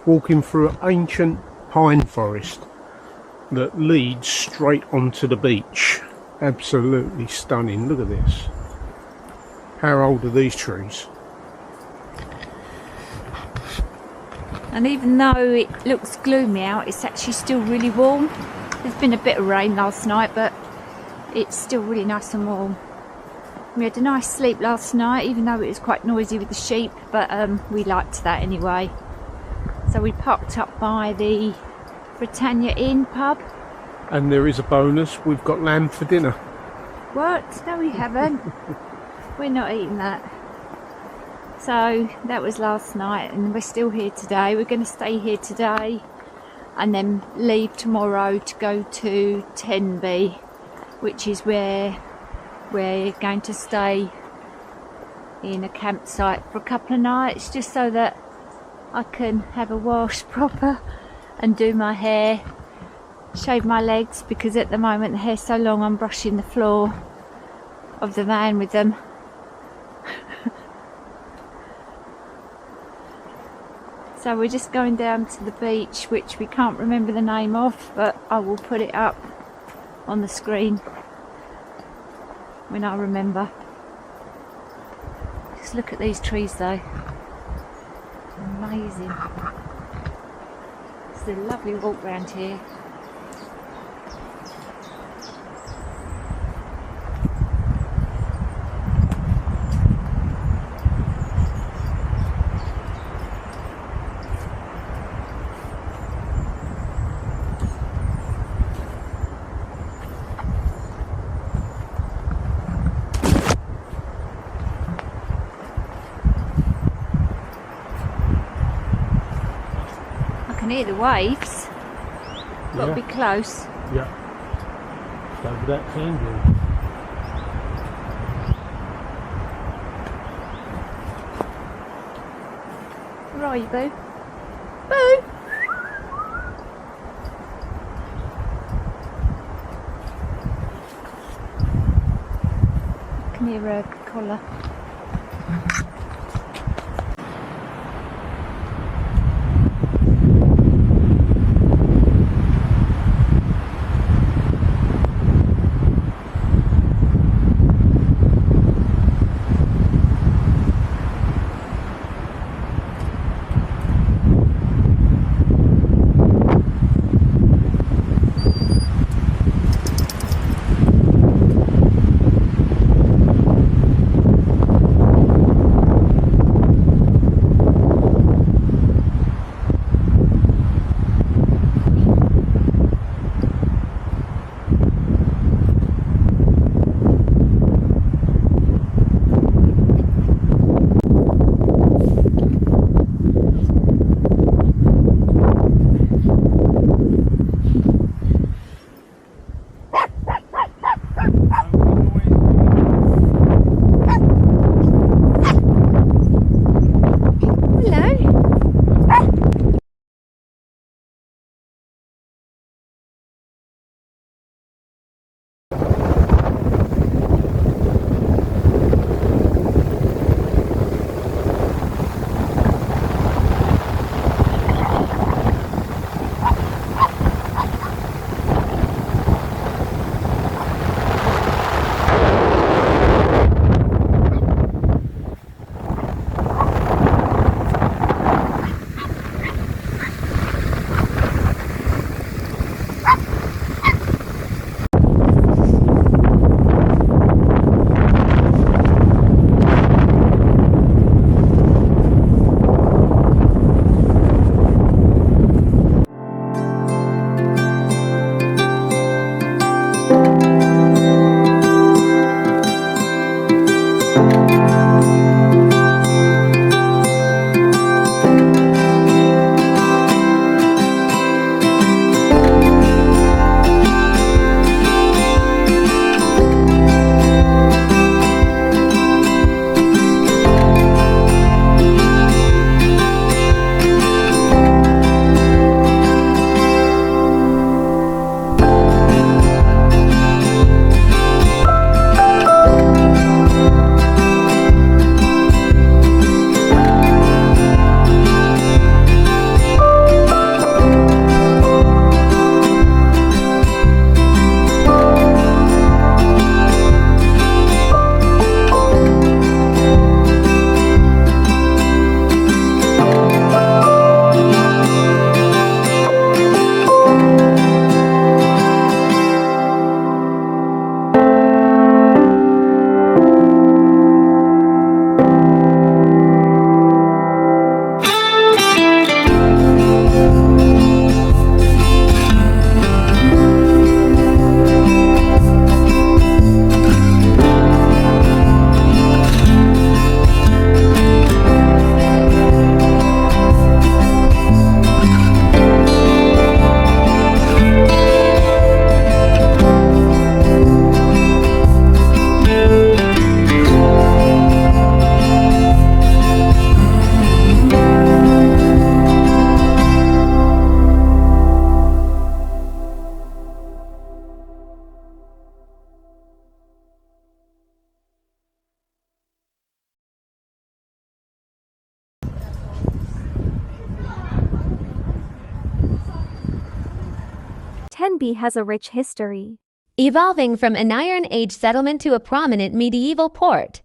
Walking through an ancient pine forest that leads straight onto the beach. Absolutely stunning. Look at this. How old are these trees? And even though it looks gloomy out, it's actually still really warm. There's been a bit of rain last night, but it's still really nice and warm. We had a nice sleep last night, even though it was quite noisy with the sheep, but we liked that anyway. So we parked up by the Britannia Inn pub. And there is a bonus, we've got lamb for dinner. What? No, we haven't. We're not eating that. So that was last night, and we're still here today. We're going to stay here today and then leave tomorrow to go to Tenby, which is where we're going to stay in a campsite for a couple of nights, just so that I can have a wash proper and do my hair, shave my legs, because at the moment the hair's so long I'm brushing the floor of the van with them. So we're just going down to the beach, which we can't remember the name of, but I will put it up on the screen when I remember. Just look at these trees though. Amazing. It's a lovely walk round here. I can hear the waves. Got to be close. Yeah. It's over that sand dune. Where are you, Boo? Boo! I can hear a collar. Tenby has a rich history, evolving from an Iron Age settlement to a prominent medieval port,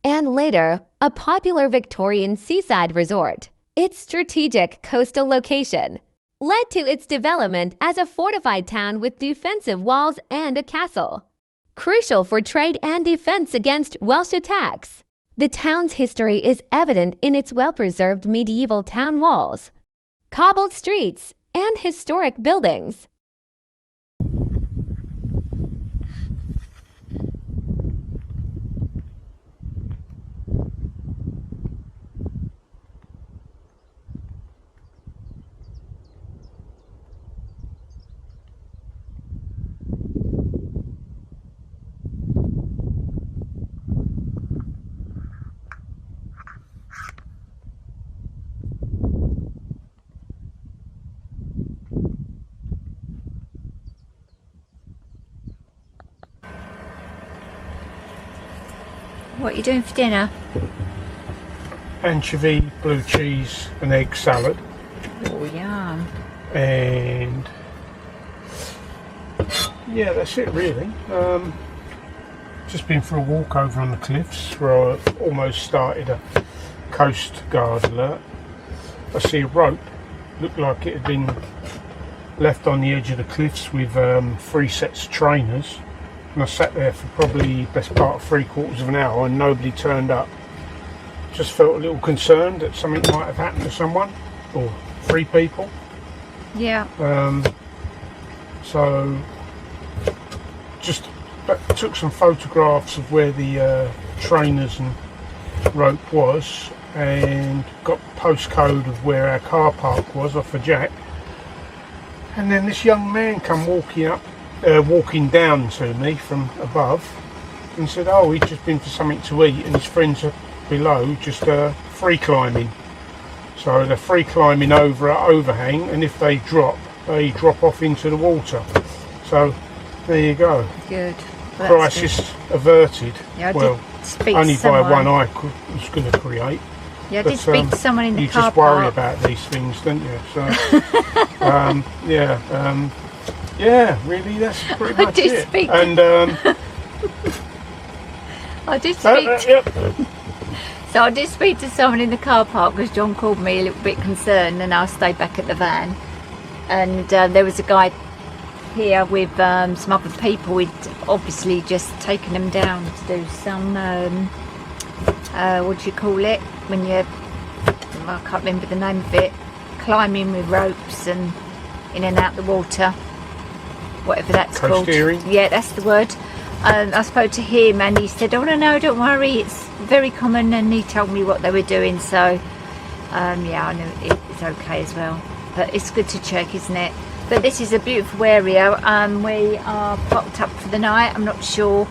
and later, a popular Victorian seaside resort. Its strategic coastal location led to its development as a fortified town with defensive walls and a castle, crucial for trade and defense against Welsh attacks. The town's history is evident in its well-preserved medieval town walls, cobbled streets, and historic buildings. What are you doing for dinner? Anchovy, blue cheese and egg salad. Oh, yum. And yeah, that's it really. Just been for a walk over on the cliffs where I almost started a coast guard alert. I see a rope, looked like it had been left on the edge of the cliffs with 3 sets of trainers, and I sat there for probably best part of 3/4 of an hour and nobody turned up. Just felt a little concerned that something might have happened to someone or 3 people. Yeah. So just took some photographs of where the trainers and rope was and got postcode of where our car park was off of Jack, and then this young man come walking down to me from above and said, oh, he'd just been for something to eat and his friends are below just free climbing. So they're free climbing over an overhang, and if they drop off into the water. So there you go. Good. Well, Crisis averted. Yeah, I well, did speak only to someone. by one I was going to create. Yeah, I did speak to someone in the car You just worry park. about these things, don't you? So, yeah, really, that's pretty I much did it. speak to- And I did speak. yep. So I did speak to someone in the car park because John called me a little bit concerned, and I stayed back at the van. And there was a guy here with some other people. We'd obviously just taken them down to do some what do you call it when you, I can't remember the name of it, climbing with ropes and in and out the water, whatever that's called. Coasteering? Yeah, that's the word. I spoke to him and he said, oh no, don't worry, it's very common, and he told me what they were doing. So yeah, I know it's okay as well, but it's good to check, isn't it? But this is a beautiful area. We are popped up for the night. I'm not sure.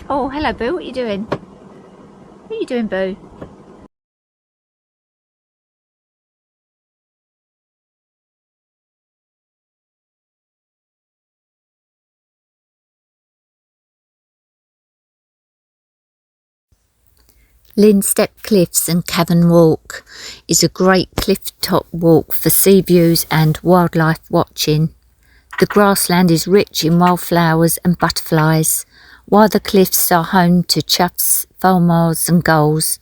Oh, hello Boo, what are you doing? What are you doing, Boo? Linstep Cliffs and Cavern Walk is a great cliff-top walk for sea views and wildlife watching. The grassland is rich in wildflowers and butterflies, while the cliffs are home to choughs, fulmars and gulls.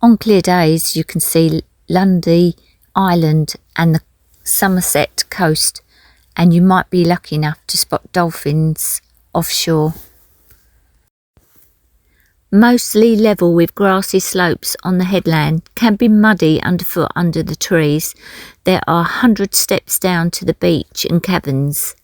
On clear days you can see Lundy Island and the Somerset coast, and you might be lucky enough to spot dolphins offshore. Mostly level with grassy slopes on the headland, can be muddy underfoot under the trees. There are 100 steps down to the beach and caverns.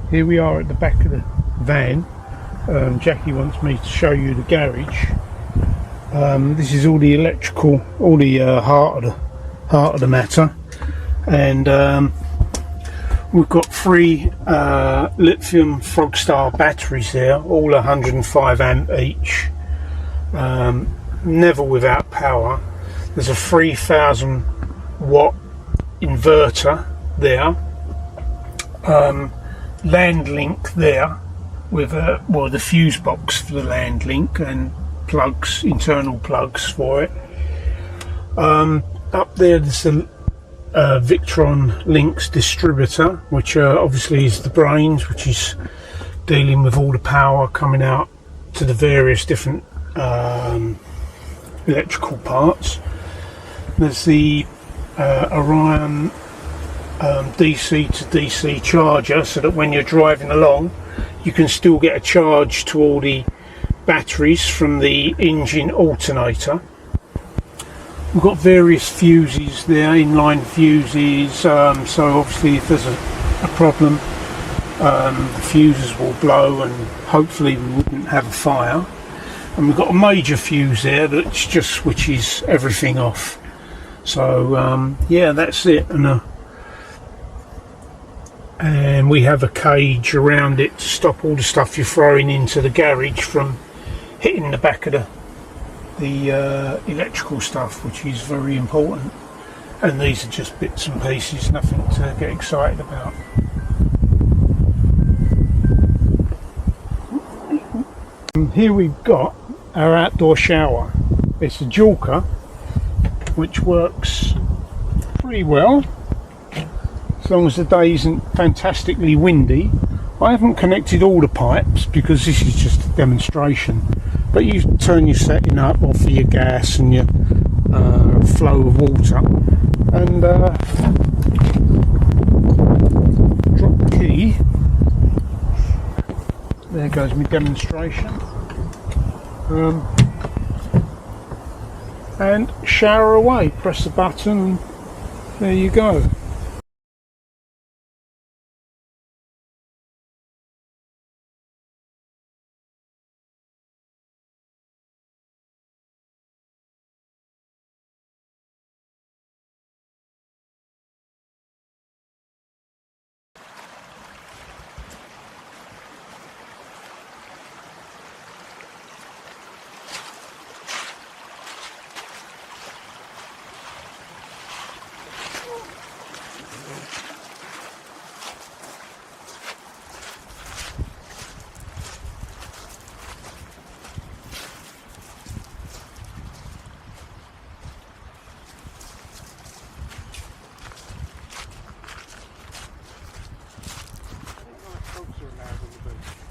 Here we are at the back of the van. Jackie wants me to show you the garage. This is all the electrical, all the heart of the matter, and we've got 3 lithium Frogstar batteries there, all 105 amp each, never without power. There's a 3000 watt inverter there, land link there with the fuse box for the land link and plugs, internal plugs for it. Up there's the Victron Links distributor, which obviously is the brains, which is dealing with all the power coming out to the various different electrical parts. There's the Orion DC to DC charger, so that when you're driving along you can still get a charge to all the batteries from the engine alternator. We've got various fuses there, inline fuses, so obviously if there's a problem, the fuses will blow and hopefully we wouldn't have a fire. And we've got a major fuse there that just switches everything off. So yeah, that's it. And we have a cage around it to stop all the stuff you're throwing into the garage from hitting the back of the electrical stuff, which is very important. And these are just bits and pieces, nothing to get excited about. Here we've got our outdoor shower. It's a Jacqui, which works pretty well as long as the day isn't fantastically windy. I haven't connected all the pipes because this is just a demonstration, but you turn your setting up off of your gas and your flow of water, and drop the key. There goes my demonstration. And shower away. Press the button and there you go.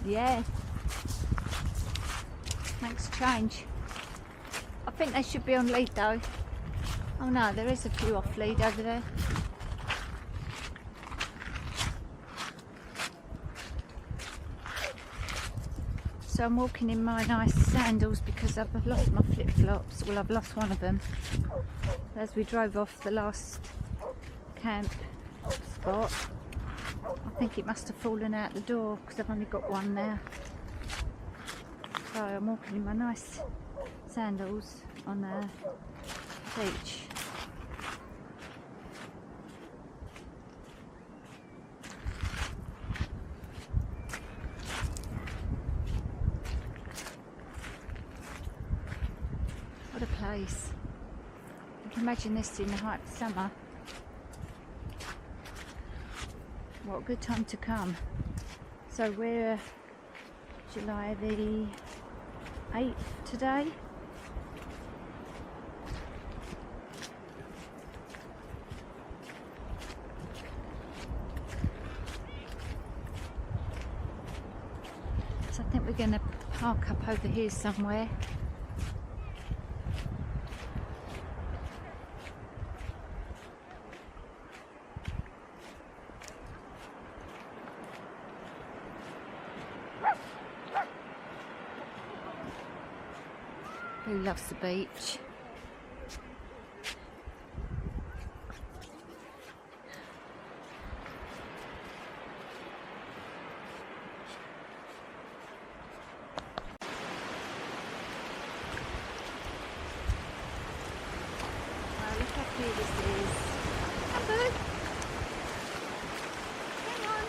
Yeah. Makes a change. I think they should be on lead though. Oh no, there is a few off lead over there. So I'm walking in my nice sandals because I've lost my flip-flops. Well, I've lost one of them as we drove off the last camp spot. I think it must have fallen out the door because I've only got one now. So I'm walking in my nice sandals on the beach. What a place. You can imagine this in the height of summer. What a good time to come. So we're July the 8th today. So I think we're going to park up over here somewhere. Who loves the beach? Wow, look how clear this is. Amber! Hang on!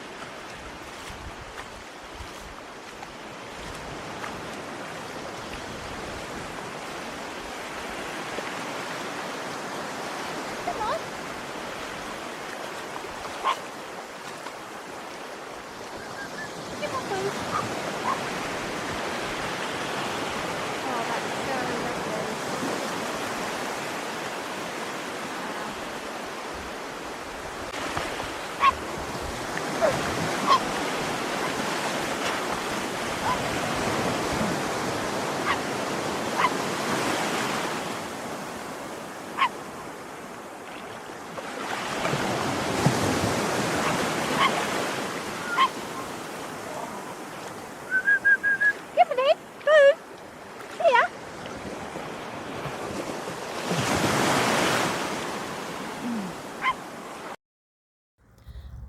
Come on! Come on, boo! Oh, that's so lovely. Give it in, boo! Here!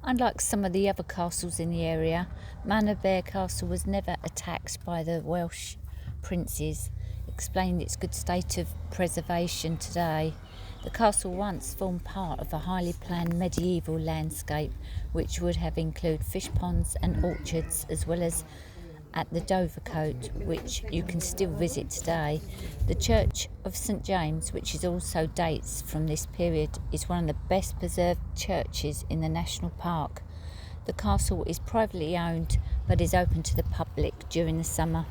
Unlike some of the other castles in the area, Vanlife Castle was never attacked by the Welsh princes, explaining its good state of preservation today. The castle once formed part of a highly planned medieval landscape which would have included fish ponds and orchards, as well as at the Dovercote, which you can still visit today. The Church of St James, which is also dates from this period, is one of the best preserved churches in the national park. The castle is privately owned but is open to the public during the summer.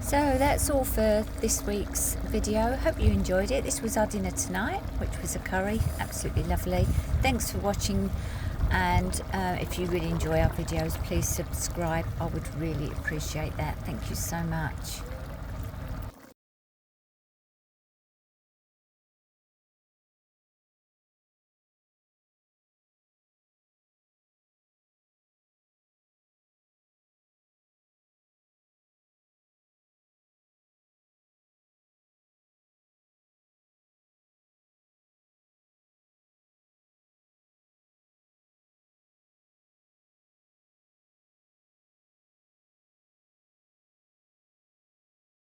So that's all for this week's video. Hope you enjoyed it. This was our dinner tonight, which was a curry. Absolutely lovely. Thanks for watching And if you really enjoy our videos, please subscribe. I would really appreciate that. Thank you so much.